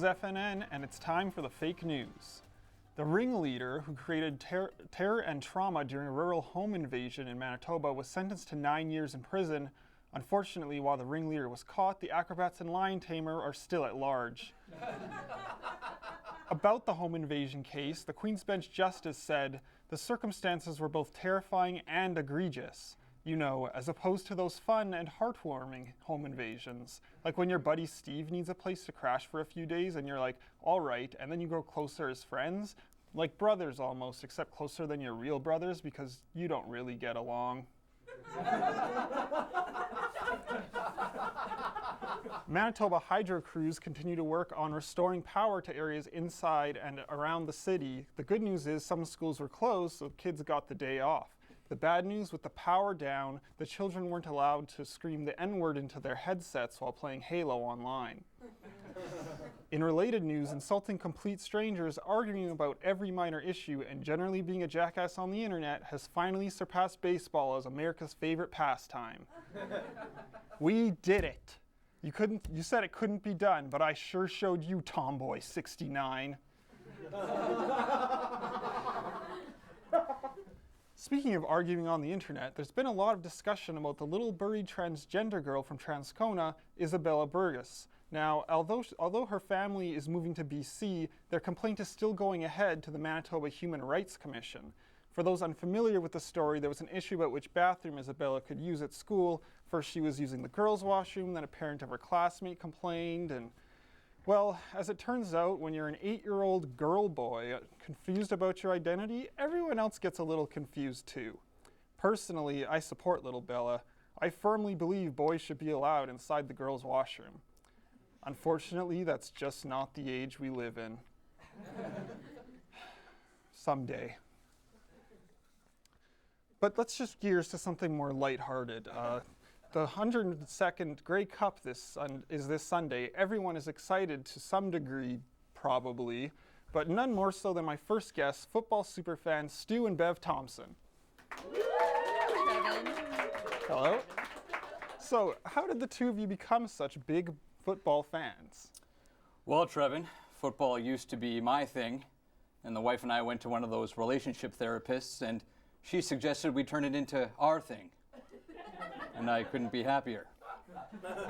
is FNN, and it's time for the fake news. The ringleader who created terror and trauma during a rural home invasion in Manitoba was sentenced to 9 years in prison. Unfortunately, while the ringleader was caught, the acrobats and lion tamer are still at large. About the home invasion case, the Queen's Bench Justice said, the circumstances were both terrifying and egregious. You know, as opposed to those fun and heartwarming home invasions. Like when your buddy Steve needs a place to crash for a few days and you're like, all right, and then you grow closer as friends. Like brothers almost, except closer than your real brothers because you don't really get along. Manitoba hydro crews continue to work on restoring power to areas inside and around the city. The good news is some schools were closed, so kids got the day off. The bad news, with the power down, the children weren't allowed to scream the N-word into their headsets while playing Halo online. In related news, insulting complete strangers, arguing about every minor issue, and generally being a jackass on the internet has finally surpassed baseball as America's favorite pastime. We did it. You said it couldn't be done, but I sure showed you, Tomboy 69. Speaking of arguing on the internet, there's been a lot of discussion about the little buried transgender girl from Transcona, Isabella Burgess. Now, although her family is moving to BC, their complaint is still going ahead to the Manitoba Human Rights Commission. For those unfamiliar with the story, there was an issue about which bathroom Isabella could use at school. First she was using the girls' washroom, then a parent of her classmate complained, and well, as it turns out, when you're an 8-year-old girl boy confused about your identity, everyone else gets a little confused too. Personally, I support little Bella. I firmly believe boys should be allowed inside the girls' washroom. Unfortunately, that's just not the age we live in. Someday. But let's shift gears to something more lighthearted. The 102nd Grey Cup is this Sunday. Everyone is excited to some degree, probably, but none more so than my first guest, football superfans Stu and Bev Thompson. Hello. So, how did the two of you become such big football fans? Well, Trevin, football used to be my thing, and the wife and I went to one of those relationship therapists, and she suggested we turn it into our thing. And I couldn't be happier. I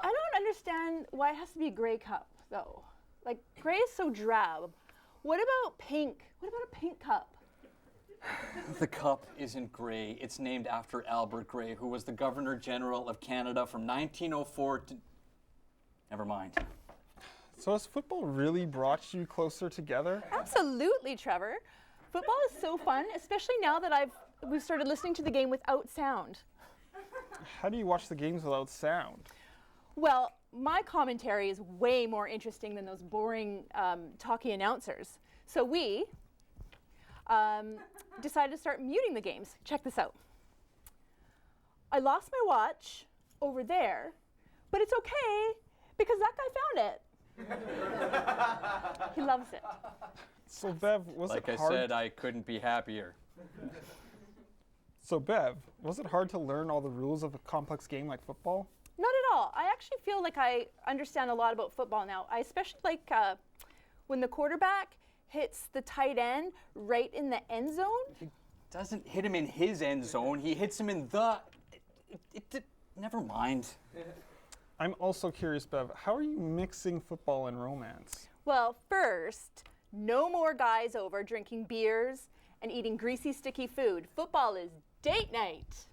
don't understand why it has to be a Grey Cup, though. Like, gray is so drab. What about pink? What about a pink cup? The cup isn't gray. It's named after Albert Gray, who was the Governor General of Canada from 1904 to... Never mind. So has football really brought you closer together? Absolutely, Trevor. Football is so fun, especially now that we've started listening to the game without sound. How do you watch the games without sound? Well, my commentary is way more interesting than those boring talky announcers. So we decided to start muting the games. Check this out. I lost my watch over there, but it's okay because that guy found it. He loves it. So Bev, was it hard? Like I said, I couldn't be happier. So Bev, was it hard to learn all the rules of a complex game like football? Not at all. I actually feel like I understand a lot about football now. I especially like when the quarterback hits the tight end right in the end zone. He doesn't hit him in his end zone. He hits him in the... Never mind. I'm also curious, Bev, how are you mixing football and romance? Well, first, no more guys over drinking beers and eating greasy, sticky food. Football is date night.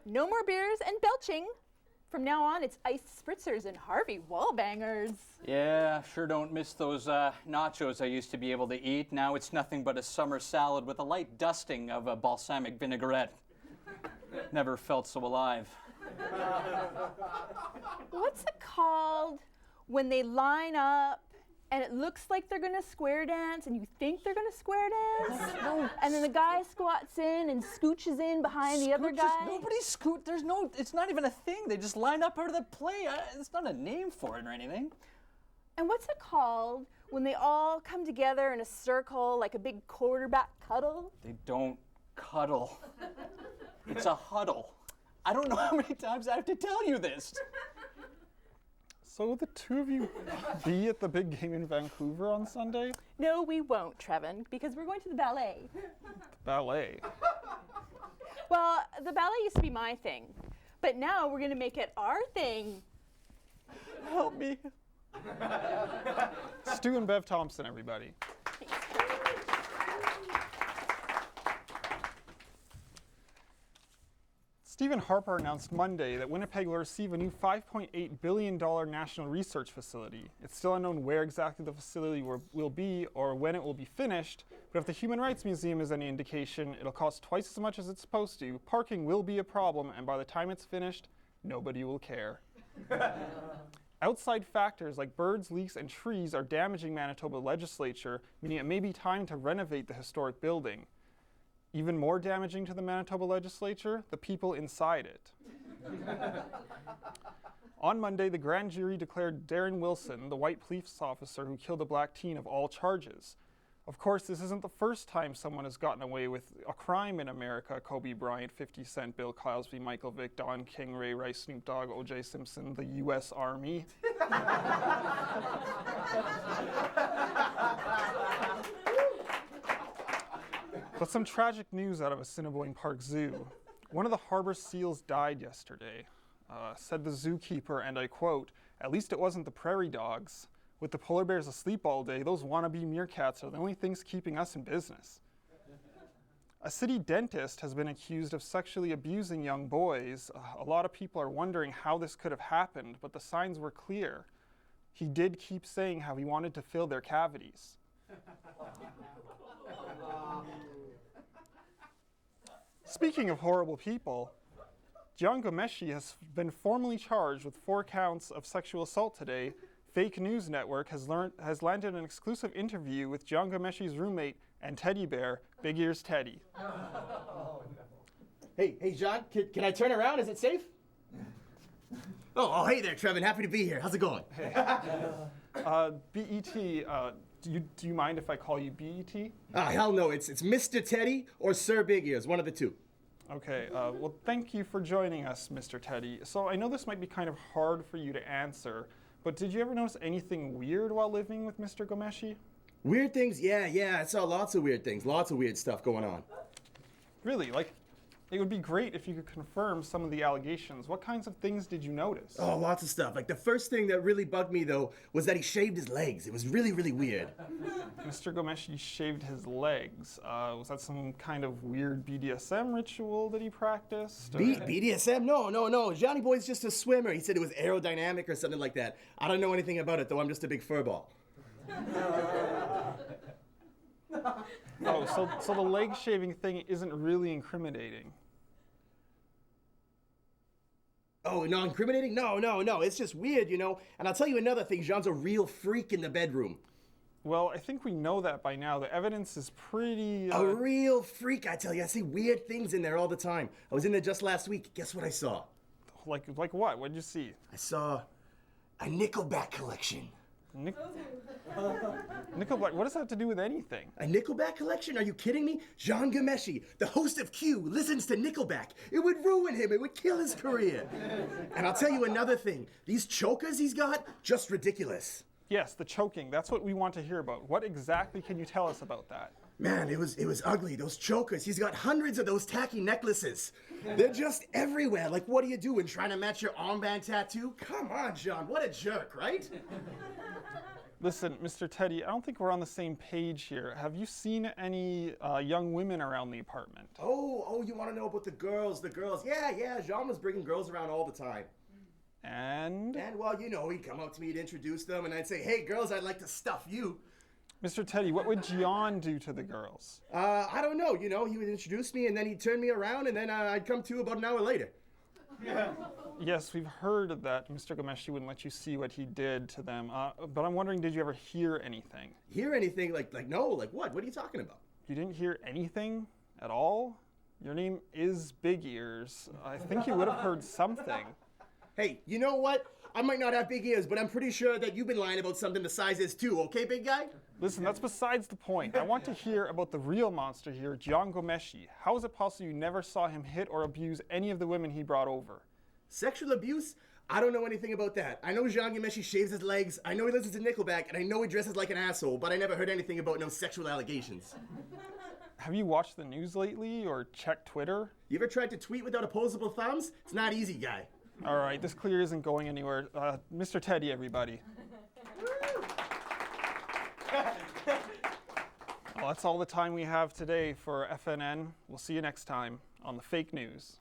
No more beers and belching. From now on, it's iced spritzers and Harvey Wallbangers. Yeah, sure don't miss those nachos I used to be able to eat. Now it's nothing but a summer salad with a light dusting of a balsamic vinaigrette. Never felt so alive. What's it called when they line up and it looks like they're gonna square dance and you think they're gonna square dance? And then the guy squats in and scooches in behind the other guy? Nobody it's not even a thing. They just line up out of the play. It's not a name for it or anything. And what's it called when they all come together in a circle like a big quarterback cuddle? They don't cuddle. It's a huddle. I don't know how many times I have to tell you this. So will the two of you be at the big game in Vancouver on Sunday? No, we won't, Trevin, because we're going to the ballet. Ballet. Well, the ballet used to be my thing, but now we're going to make it our thing. Help me. Stu and Bev Thompson, everybody. Stephen Harper announced Monday that Winnipeg will receive a new $5.8 billion national research facility. It's still unknown where exactly the facility will be or when it will be finished, but if the Human Rights Museum is any indication, it'll cost twice as much as it's supposed to, parking will be a problem, and by the time it's finished, nobody will care. Outside factors like birds, leaks, and trees are damaging Manitoba legislature, meaning it may be time to renovate the historic building. Even more damaging to the Manitoba legislature, the people inside it. On Monday, the grand jury declared Darren Wilson, the white police officer who killed a black teen, of all charges. Of course, this isn't the first time someone has gotten away with a crime in America. Kobe Bryant, 50 Cent, Bill Cosby, Michael Vick, Don King, Ray Rice, Snoop Dogg, O.J. Simpson, the U.S. Army. But some tragic news out of Assiniboine Park Zoo. One of the harbor seals died yesterday. Said the zookeeper, and I quote, "At least it wasn't the prairie dogs. With the polar bears asleep all day, those wannabe meerkats are the only things keeping us in business." A city dentist has been accused of sexually abusing young boys. A lot of people are wondering how this could have happened, but the signs were clear. He did keep saying how he wanted to fill their cavities. Speaking of horrible people, John Gomeshi has been formally charged with 4 counts of sexual assault today. Fake News Network has landed an exclusive interview with John Gomeshi's roommate and teddy bear, Big Ears Teddy. Hey, John, can I turn around? Is it safe? Oh, hey there, Trevin. Happy to be here. How's it going? Hey. BET, do you mind if I call you BET? Hell no. It's Mr. Teddy or Sir Big Ears, one of the two. Okay, well, thank you for joining us, Mr. Teddy. So I know this might be kind of hard for you to answer, but did you ever notice anything weird while living with Mr. Gomeshi? Weird things? Yeah. I saw lots of weird things. Lots of weird stuff going on. Really? Like, it would be great if you could confirm some of the allegations. What kinds of things did you notice? Oh, lots of stuff. Like, the first thing that really bugged me, though, was that he shaved his legs. It was really, really weird. Mr. Gomeshi shaved his legs. Was that some kind of weird BDSM ritual that he practiced? BDSM? No. Johnny Boy's just a swimmer. He said it was aerodynamic or something like that. I don't know anything about it, though. I'm just a big furball. Oh, so the leg shaving thing isn't really incriminating. Oh, no, incriminating? No. It's just weird, you know. And I'll tell you another thing. John's a real freak in the bedroom. Well, I think we know that by now. The evidence is pretty... A real freak, I tell you. I see weird things in there all the time. I was in there just last week. Guess what I saw? Like what? What did you see? I saw a Nickelback collection. Nickelback, what does that have to do with anything? A Nickelback collection? Are you kidding me? John Gomeshi, the host of Q, listens to Nickelback. It would ruin him. It would kill his career. And I'll tell you another thing. These chokers he's got, just ridiculous. Yes, the choking. That's what we want to hear about. What exactly can you tell us about that? Man, it was ugly, those chokers. He's got hundreds of those tacky necklaces. They're just everywhere. Like, what are you doing, trying to match your armband tattoo? Come on, John, what a jerk, right? Listen, Mr. Teddy, I don't think we're on the same page here. Have you seen any young women around the apartment? Oh, you want to know about the girls? Yeah, Jean was bringing girls around all the time. And, well, you know, he'd come up to me, he'd introduce them, and I'd say, hey, girls, I'd like to stuff you. Mr. Teddy, what would Gian do to the girls? I don't know, you know, he would introduce me, and then he'd turn me around, and then I'd come to about an hour later. Yes, we've heard that Mr. Gomeshi wouldn't let you see what he did to them, but I'm wondering, did you ever hear anything? Hear anything? Like no, like what? What are you talking about? You didn't hear anything at all? Your name is Big Ears. I think you would have heard something. Hey, you know what? I might not have big ears, but I'm pretty sure that you've been lying about something the size is too, okay, big guy? Listen, that's besides the point. I want to hear about the real monster here, John Gomeshi. How is it possible you never saw him hit or abuse any of the women he brought over? Sexual abuse? I don't know anything about that. I know Jean Gameshi shaves his legs, I know he listens to Nickelback, and I know he dresses like an asshole, but I never heard anything about no sexual allegations. Have you watched the news lately or checked Twitter? You ever tried to tweet without opposable thumbs? It's not easy, guy. All right, this clear isn't going anywhere. Mr. Teddy, everybody. Well, that's all the time we have today for FNN. We'll see you next time on the Fake News.